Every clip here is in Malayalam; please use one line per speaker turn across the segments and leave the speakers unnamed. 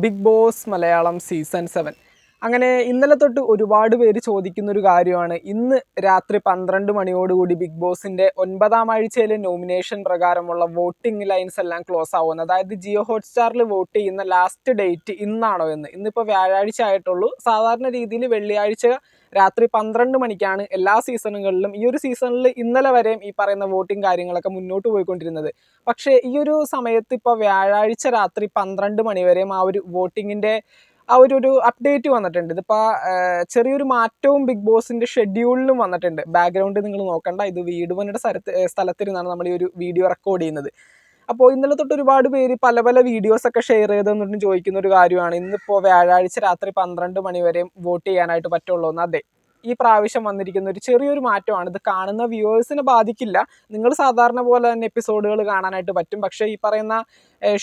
ബിഗ് ബോസ് മലയാളം സീസൺ 7 അങ്ങനെ ഇന്നലെ തൊട്ട് ഒരുപാട് പേര് ചോദിക്കുന്ന ഒരു കാര്യമാണ്. ഇന്ന് രാത്രി 12 മണിയോടുകൂടി ബിഗ് ബോസിന്റെ 9ാം ആഴ്ചയിലെ നോമിനേഷൻ പ്രകാരമുള്ള വോട്ടിംഗ് ലൈൻസ് എല്ലാം ക്ലോസ് ആവുന്നത്. അതായത് ജിയോ ഹോട്ട്സ്റ്റാറിൽ വോട്ട് ചെയ്യുന്ന ലാസ്റ്റ് ഡേറ്റ് ഇന്നാണോ എന്ന്. ഇന്നിപ്പോൾ വ്യാഴാഴ്ച ആയിട്ടുള്ളൂ. സാധാരണ രീതിയിൽ വെള്ളിയാഴ്ച രാത്രി 12 മണിക്കാണ് എല്ലാ സീസണുകളിലും, ഈ ഒരു സീസണിൽ ഇന്നലെ വരെയും ഈ പറയുന്ന വോട്ടിംഗ് കാര്യങ്ങളൊക്കെ മുന്നോട്ട് പോയിക്കൊണ്ടിരുന്നത്. പക്ഷേ ഈ ഒരു സമയത്ത് ഇപ്പോൾ വ്യാഴാഴ്ച രാത്രി 12 മണി വരെയും ആ ഒരു വോട്ടിങ്ങിൻ്റെ ആ ഒരു അപ്ഡേറ്റ് വന്നിട്ടുണ്ട്. ഇതിപ്പോൾ ചെറിയൊരു മാറ്റവും ബിഗ് ബോസിൻ്റെ ഷെഡ്യൂളിലും വന്നിട്ടുണ്ട്. ബാക്ക്ഗ്രൗണ്ട് നിങ്ങൾ നോക്കണ്ട, ഇത് വീട് പണിയുടെ സ്ഥലത്തിരുന്നാണ് നമ്മൾ ഈ ഒരു വീഡിയോ റെക്കോർഡ് ചെയ്യുന്നത്. അപ്പോൾ ഇന്നലെ തൊട്ട് ഒരുപാട് പേര് പല പല വീഡിയോസൊക്കെ ഷെയർ ചെയ്തെന്നിട്ടും ചോദിക്കുന്ന ഒരു കാര്യമാണ്, ഇന്നിപ്പോൾ വ്യാഴാഴ്ച രാത്രി 12 മണി വരെയും വോട്ട് ചെയ്യാനായിട്ട് പറ്റുള്ളൂ എന്ന്. അതെ, ഈ പ്രാവശ്യം വന്നിരിക്കുന്ന ഒരു ചെറിയൊരു മാറ്റമാണ്. ഇത് കാണുന്ന വ്യൂവേഴ്സിനെ ബാധിക്കില്ല. നിങ്ങൾ സാധാരണ പോലെ തന്നെ എപ്പിസോഡുകൾ കാണാനായിട്ട് പറ്റും. പക്ഷേ ഈ പറയുന്ന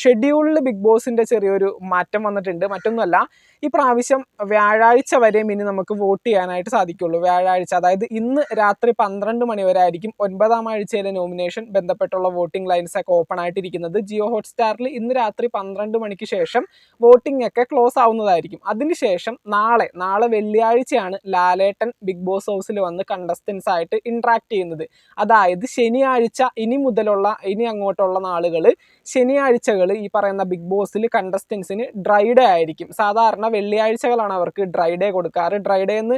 ഷെഡ്യൂളിൽ ബിഗ് ബോസിൻ്റെ ചെറിയൊരു മാറ്റം വന്നിട്ടുണ്ട്. മറ്റൊന്നുമല്ല, ഈ പ്രാവശ്യം വ്യാഴാഴ്ച വരെയും ഇനി നമുക്ക് വോട്ട് ചെയ്യാനായിട്ട് സാധിക്കുള്ളൂ. വ്യാഴാഴ്ച, അതായത് ഇന്ന് രാത്രി 12 മണി വരെ ആയിരിക്കും 9ാം ആഴ്ചയിലെ നോമിനേഷൻ ബന്ധപ്പെട്ടുള്ള വോട്ടിംഗ് ലൈൻസ് ഒക്കെ ഓപ്പൺ ആയിട്ടിരിക്കുന്നത്. ജിയോ ഹോട്ട്സ്റ്റാറിൽ ഇന്ന് രാത്രി 12 മണിക്ക് ശേഷം വോട്ടിംഗ് ഒക്കെ ക്ലോസ് ആവുന്നതായിരിക്കും. അതിനുശേഷം നാളെ വെള്ളിയാഴ്ചയാണ് ലാലേട്ടൻ ബിഗ് ബോസ് ഹൗസിൽ വന്ന് കണ്ടസ്റ്റൻസ് ആയിട്ട് ഇൻട്രാക്ട് ചെയ്യുന്നത്. അതായത് ശനിയാഴ്ച ഇനി അങ്ങോട്ടുള്ള നാളുകൾ ശനിയാഴ്ചകൾ ഈ പറയുന്ന ബിഗ് ബോസിൽ കണ്ടസ്റ്റൻസിന് ഡ്രൈ ഡേ ആയിരിക്കും. സാധാരണ വെള്ളിയാഴ്ചകളാണ് അവർക്ക് ഡ്രൈ ഡേ കൊടുക്കാറ്. ഡ്രൈ ഡേ എന്ന്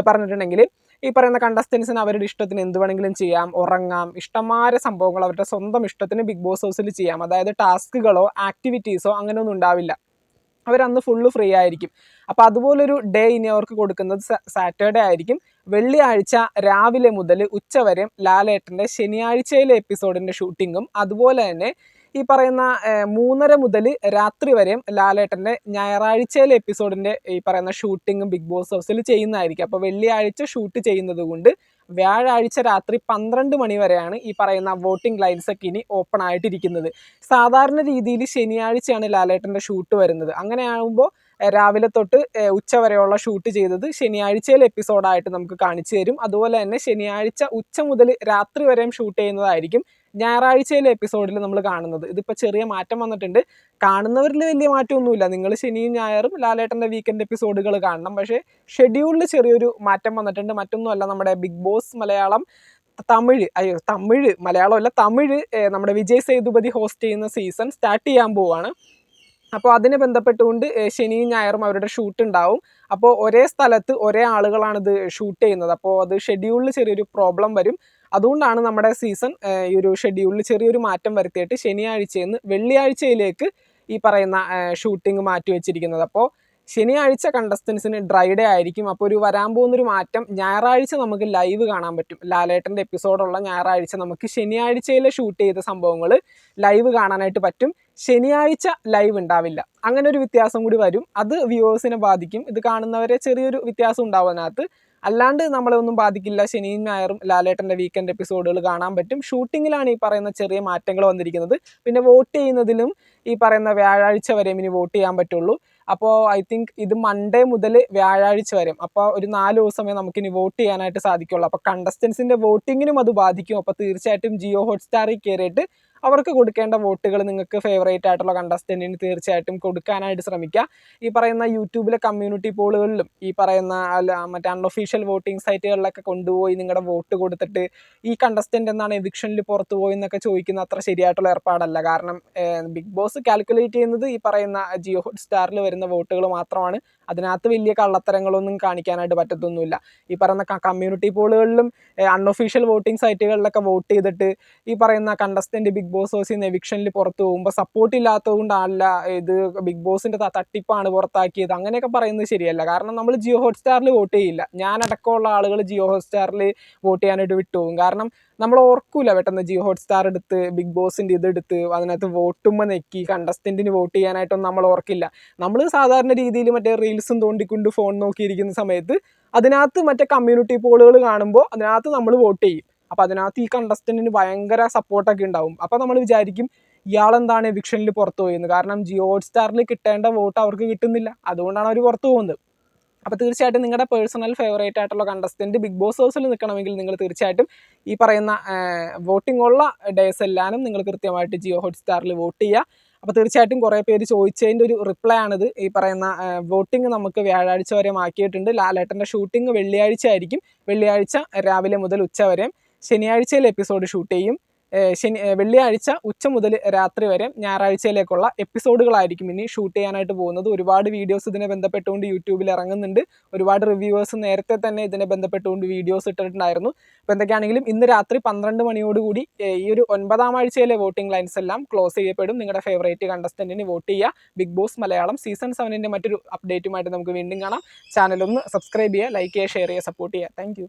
പറഞ്ഞിട്ടുണ്ടെങ്കിൽ ഈ പറയുന്ന കണ്ടസ്റ്റൻസിന് അവരുടെ ഇഷ്ടത്തിന് എന്ത് വേണമെങ്കിലും ചെയ്യാം, ഉറങ്ങാം, ഇഷ്ടംമാരെ സംഭവങ്ങൾ അവരുടെ സ്വന്തം ഇഷ്ടത്തിന് ബിഗ് ബോസ് ഹൗസിൽ ചെയ്യാം. അതായത് ടാസ്കുകളോ ആക്ടിവിറ്റീസോ അങ്ങനെയൊന്നും ഉണ്ടാവില്ല. അവരന്ന് ഫുള്ള് ഫ്രീ ആയിരിക്കും. അപ്പോൾ അതുപോലൊരു ഡേ ഇനി അവർക്ക് കൊടുക്കുന്നത് സാറ്റർഡേ ആയിരിക്കും. വെള്ളിയാഴ്ച രാവിലെ മുതൽ ഉച്ചവരെ ലാലേട്ടൻ്റെ ശനിയാഴ്ചയിലെ എപ്പിസോഡിൻ്റെ ഷൂട്ടിങ്ങും, അതുപോലെ തന്നെ ഈ പറയുന്ന 3:30 മുതൽ രാത്രി വരെയും ലാലേട്ടൻ്റെ ഞായറാഴ്ചയിലെ എപ്പിസോഡിൻ്റെ ഈ പറയുന്ന ഷൂട്ടിങ്ങും ബിഗ് ബോസ് ഹൗസിൽ ചെയ്യുന്നതായിരിക്കും. അപ്പോൾ വെള്ളിയാഴ്ച ഷൂട്ട് ചെയ്യുന്നത് കൊണ്ട് വ്യാഴാഴ്ച രാത്രി 12 മണി വരെയാണ് ഈ പറയുന്ന വോട്ടിംഗ് ലൈൻസ് ഒക്കെ ഇനി ഓപ്പൺ ആയിട്ടിരിക്കുന്നത്. സാധാരണ രീതിയിൽ ശനിയാഴ്ചയാണ് ലാലേട്ടൻ്റെ ഷൂട്ട് വരുന്നത്. അങ്ങനെയാകുമ്പോൾ രാവിലെ തൊട്ട് ഉച്ച വരെയുള്ള ഷൂട്ട് ചെയ്തത് ശനിയാഴ്ചയിലെ എപ്പിസോഡായിട്ട് നമുക്ക് കാണിച്ചു തരും. അതുപോലെ തന്നെ ശനിയാഴ്ച ഉച്ച മുതൽ രാത്രി വരെയും ഷൂട്ട് ചെയ്യുന്നതായിരിക്കും ഞായറാഴ്ചയിലെ എപ്പിസോഡിൽ നമ്മൾ കാണുന്നത്. ഇതിപ്പോൾ ചെറിയ മാറ്റം വന്നിട്ടുണ്ട്. കാണുന്നവരിൽ വലിയ മാറ്റമൊന്നുമില്ല. നിങ്ങൾ ശനിയും ഞായറും ലാലേട്ടൻ്റെ വീക്കെൻഡ് എപ്പിസോഡുകൾ കാണണം. പക്ഷേ ഷെഡ്യൂളിൽ ചെറിയൊരു മാറ്റം വന്നിട്ടുണ്ട്. മറ്റൊന്നുമല്ല, നമ്മുടെ ബിഗ് ബോസ് മലയാളം തമിഴ് നമ്മുടെ വിജയ് സേതുപതി ഹോസ്റ്റ് ചെയ്യുന്ന സീസൺ സ്റ്റാർട്ട് ചെയ്യാൻ പോവുകയാണ്. അപ്പോൾ അതിനെ ബന്ധപ്പെട്ടുകൊണ്ട് ശനിയും ഞായറും അവരുടെ ഷൂട്ട് ഉണ്ടാവും. അപ്പോൾ ഒരേ സ്ഥലത്ത് ഒരേ ആളുകളാണിത് ഷൂട്ട് ചെയ്യുന്നത്. അപ്പോൾ അത് ഷെഡ്യൂളിൽ ചെറിയൊരു പ്രോബ്ലം വരും. അതുകൊണ്ടാണ് നമ്മുടെ സീസൺ ഈ ഒരു ഷെഡ്യൂളിൽ ചെറിയൊരു മാറ്റം വരുത്തിയിട്ട് ശനിയാഴ്ചയിൽ നിന്ന് വെള്ളിയാഴ്ചയിലേക്ക് ഈ പറയുന്ന ഷൂട്ടിംഗ് മാറ്റി വെച്ചിരിക്കുന്നത്. അപ്പോൾ ശനിയാഴ്ച കണ്ടസ്റ്റൻസിന് ഡ്രൈ ഡേ ആയിരിക്കും. അപ്പോൾ വരാൻ പോകുന്നൊരു മാറ്റം, ഞായറാഴ്ച നമുക്ക് ലൈവ് കാണാൻ പറ്റും. ലാലേട്ടൻ്റെ എപ്പിസോഡുള്ള ഞായറാഴ്ച നമുക്ക് ശനിയാഴ്ചയിലെ ഷൂട്ട് ചെയ്ത സംഭവങ്ങൾ ലൈവ് കാണാനായിട്ട് പറ്റും. ശനിയാഴ്ച ലൈവ് ഉണ്ടാവില്ല. അങ്ങനെ ഒരു വ്യത്യാസം കൂടി വരും. അത് വ്യൂവേഴ്സിനെ ബാധിക്കും. ഇത് കാണുന്നവരെ ചെറിയൊരു വ്യത്യാസം ഉണ്ടാവും അതിനകത്ത്. അല്ലാണ്ട് നമ്മളെ ഒന്നും ബാധിക്കില്ല. ശനിയും ഞായറും ലാലേട്ടൻ്റെ വീക്കെൻഡ് എപ്പിസോഡുകൾ കാണാൻ പറ്റും. ഷൂട്ടിങ്ങിലാണ് ഈ പറയുന്ന ചെറിയ മാറ്റങ്ങൾ വന്നിരിക്കുന്നത്. പിന്നെ വോട്ട് ചെയ്യുന്നതിലും ഈ പറയുന്ന വ്യാഴാഴ്ച വരെയും ഇനി വോട്ട് ചെയ്യാൻ പറ്റുള്ളൂ. അപ്പോൾ ഐ തിങ്ക് ഇത് മൺഡേ മുതൽ വ്യാഴാഴ്ച വരെയും, അപ്പോൾ ഒരു 4 ദിവസമേ നമുക്കിനി വോട്ട് ചെയ്യാനായിട്ട് സാധിക്കുള്ളൂ. അപ്പോൾ കണ്ടസ്റ്റൻസിൻ്റെ വോട്ടിങ്ങിനും അത് ബാധിക്കും. അപ്പോൾ തീർച്ചയായിട്ടും ജിയോ ഹോട്ട്സ്റ്റാറിൽ കയറിയിട്ട് അവർക്ക് കൊടുക്കേണ്ട വോട്ടുകൾ നിങ്ങൾക്ക് ഫേവറേറ്റ് ആയിട്ടുള്ള കണ്ടസ്റ്റൻറ്റിന് തീർച്ചയായിട്ടും കൊടുക്കാനായിട്ട് ശ്രമിക്കുക. ഈ പറയുന്ന യൂട്യൂബിലെ കമ്മ്യൂണിറ്റി പോളുകളിലും ഈ പറയുന്ന മറ്റേ അൺഒഫീഷ്യൽ വോട്ടിംഗ് സൈറ്റുകളിലൊക്കെ കൊണ്ടുപോയി നിങ്ങളുടെ വോട്ട് കൊടുത്തിട്ട് ഈ കണ്ടസ്റ്റൻ്റ് എന്നാണ് എവിക്ഷനിൽ പുറത്തു പോയി എന്നൊക്കെ ചോദിക്കുന്ന അത്ര ശരിയായിട്ടുള്ള ഏർപ്പാടല്ല. കാരണം ബിഗ് ബോസ് കാൽക്കുലേറ്റ് ചെയ്യുന്നത് ഈ പറയുന്ന ജിയോ ഹോട്ട്സ്റ്റാറിൽ വരുന്ന വോട്ടുകൾ മാത്രമാണ്. അതിനകത്ത് വലിയ കള്ളത്തരങ്ങളൊന്നും കാണിക്കാനായിട്ട് പറ്റത്തൊന്നുമില്ല. ഈ പറയുന്ന കമ്മ്യൂണിറ്റി പോളുകളിലും അൺഒഫീഷ്യൽ വോട്ടിംഗ് സൈറ്റുകളിലൊക്കെ വോട്ട് ചെയ്തിട്ട് ഈ പറയുന്ന കണ്ടസ്റ്റൻറ്റ് ബിഗ് ബോസ് ഹൗസിൽ നിന്ന് എവിക്ഷനിൽ പുറത്തു പോകുമ്പോൾ സപ്പോർട്ട് ഇല്ലാത്തത് കൊണ്ടല്ല, ഇത് ബിഗ് ബോസിൻ്റെ തട്ടിപ്പാണ് പുറത്താക്കിയത്, അങ്ങനെയൊക്കെ പറയുന്നത് ശരിയല്ല. കാരണം നമ്മൾ ജിയോ ഹോട്ട്സ്റ്റാറിൽ വോട്ട് ചെയ്യില്ല. ഞാനടക്കമുള്ള ആളുകൾ ജിയോ ഹോട്ട്സ്റ്റാറിൽ വോട്ട് ചെയ്യാനായിട്ട് വിട്ടുപോകും. കാരണം നമ്മൾ ഓർക്കൂല പെട്ടെന്ന് ജിയോ ഹോട്ട്സ്റ്റാർ എടുത്ത് ബിഗ് ബോസിൻ്റെ ഇതെടുത്ത് അതിനകത്ത് വോട്ടുമ്പോൾ നെക്കി കണ്ടസ്റ്റൻറ്റിന് വോട്ട് ചെയ്യാനായിട്ടൊന്നും നമ്മൾ ഓർക്കില്ല. നമ്മൾ സാധാരണ രീതിയിൽ മറ്റേ റീൽസും തോണ്ടിക്കൊണ്ട് ഫോൺ നോക്കിയിരിക്കുന്ന സമയത്ത് അതിനകത്ത് മറ്റേ കമ്മ്യൂണിറ്റി പോളുകൾ കാണുമ്പോൾ അതിനകത്ത് നമ്മൾ വോട്ട് ചെയ്യും. അപ്പോൾ അതിനകത്ത് ഈ കണ്ടസ്റ്റൻറ്റിന് ഭയങ്കര സപ്പോർട്ടൊക്കെ ഉണ്ടാവും. അപ്പോൾ നമ്മൾ വിചാരിക്കും ഇയാളെന്താണ് എവിക്ഷനിൽ പുറത്തു പോയെന്ന്. കാരണം ജിയോ ഹോട്ട്സ്റ്റാറിൽ കിട്ടേണ്ട വോട്ട് അവർക്ക് കിട്ടുന്നില്ല. അതുകൊണ്ടാണ് അവർ പുറത്തു പോകുന്നത്. അപ്പോൾ തീർച്ചയായിട്ടും നിങ്ങളുടെ പേഴ്സണൽ ഫേവറേറ്റ് ആയിട്ടുള്ള കണ്ടസ്റ്റൻറ്റ് ബിഗ് ബോസ് ഹൗസിൽ നിൽക്കണമെങ്കിൽ നിങ്ങൾ തീർച്ചയായിട്ടും ഈ പറയുന്ന വോട്ടിംഗ് ഉള്ള ഡേയ്സ് എല്ലാനും നിങ്ങൾ കൃത്യമായിട്ട് ജിയോ ഹോട്ട്സ്റ്റാറിൽ വോട്ട് ചെയ്യുക. അപ്പോൾ തീർച്ചയായിട്ടും കുറേ പേര് ചോദിച്ചതിൻ്റെ ഒരു റിപ്ലൈ ആണിത്. ഈ പറയുന്ന വോട്ടിംഗ് നമുക്ക് വ്യാഴാഴ്ച വരെ മാറ്റിയിട്ടുണ്ട്. ലാലേട്ടൻ്റെ ഷൂട്ടിംഗ് വെള്ളിയാഴ്ച ആയിരിക്കും. വെള്ളിയാഴ്ച രാവിലെ മുതൽ ഉച്ച വരെ. ശനിയാഴ്ചയിൽ എപ്പിസോഡ് ഷൂട്ട് ചെയ്യും. വെള്ളിയാഴ്ച ഉച്ച മുതൽ രാത്രി വരെ ഞായറാഴ്ചയിലേക്കുള്ള എപ്പിസോഡുകളായിരിക്കും ഇനി ഷൂട്ട് ചെയ്യാനായിട്ട് പോകുന്നത്. ഒരുപാട് വീഡിയോസ് ഇതിനെ ബന്ധപ്പെട്ടുകൊണ്ട് യൂട്യൂബിൽ ഇറങ്ങുന്നുണ്ട്. ഒരുപാട് റിവ്യൂവേഴ്സ് നേരത്തെ തന്നെ ഇതിനെ ബന്ധപ്പെട്ടുകൊണ്ട് വീഡിയോസ് ഇട്ടിട്ടുണ്ടായിരുന്നു. അപ്പോൾ എന്തൊക്കെയാണെങ്കിലും ഇന്ന് രാത്രി 12 മണിയോടുകൂടി ഈ ഒരു 9ാം ആഴ്ചയിലെ വോട്ടിംഗ് ലൈൻസ് എല്ലാം ക്ലോസ് ചെയ്യപ്പെടും. നിങ്ങളുടെ ഫേവറേറ്റ് കണ്ടസ്റ്റന്റിന് വോട്ട് ചെയ്യുക. ബിഗ് ബോസ് മലയാളം സീസൺ 7ന്റെ മറ്റൊരു അപ്ഡേറ്റുമായിട്ട് നമുക്ക് വീണ്ടും കാണാം. ചാനൽ ഒന്ന് സബ്സ്ക്രൈബ് ചെയ്യുക, ലൈക്ക് ചെയ്യുക, ഷെയർ ചെയ്യുക, സപ്പോർട്ട് ചെയ്യുക. താങ്ക്